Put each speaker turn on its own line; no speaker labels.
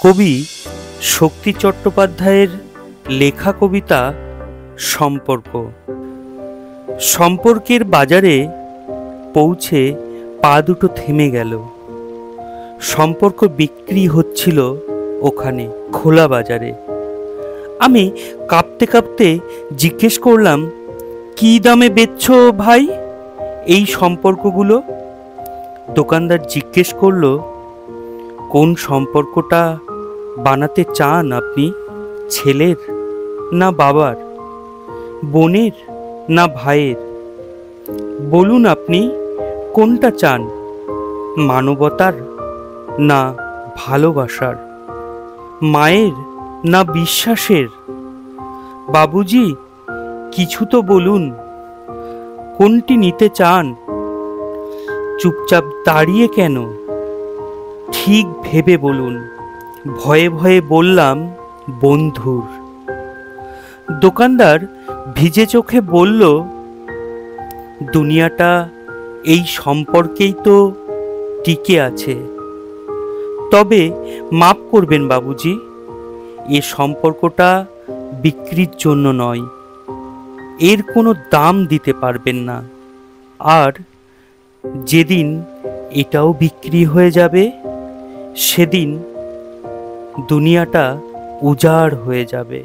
কবি শক্তি চট্টোপাধ্যায়ের লেখা কবিতা সম্পর্ক। সম্পর্কের বাজারে পৌঁছে পা দুটো থেমে গেল। সম্পর্ক বিক্রি হচ্ছিল ওখানে খোলা বাজারে। আমি কাঁপতে কাঁপতে জিজ্ঞেস করলাম, কী দামে বেচছো ভাই এই সম্পর্কগুলো? দোকানদার জিজ্ঞেস করলো, কোন সম্পর্কটা বানাতে চান আপনি? ছেলের না বাবার, বোনের না ভাইয়ের? বলুন আপনি কোনটা চান, মানবতার না ভালোবাসার, মায়ের না বিশ্বাসের? বাবুজি কিছু তো বলুন, কোনটি নিতে চান? চুপচাপ দাঁড়িয়ে কেন, ঠিক ভেবে বলুন। ভয়ে ভয়ে বললাম, বন্ধুর। দোকানদার ভিজে চোখে বলল, দুনিয়াটা এই সম্পর্কেই তো টিকে আছে। তবে মাপ করবেন বাবুজি, এ সম্পর্কটা বিক্রির জন্য নয়, এর কোনো দাম দিতে পারবেন না। আর যেদিন এটাও বিক্রি হয়ে যাবে, সেদিন দুনিয়াটা উজাড় হয়ে যাবে।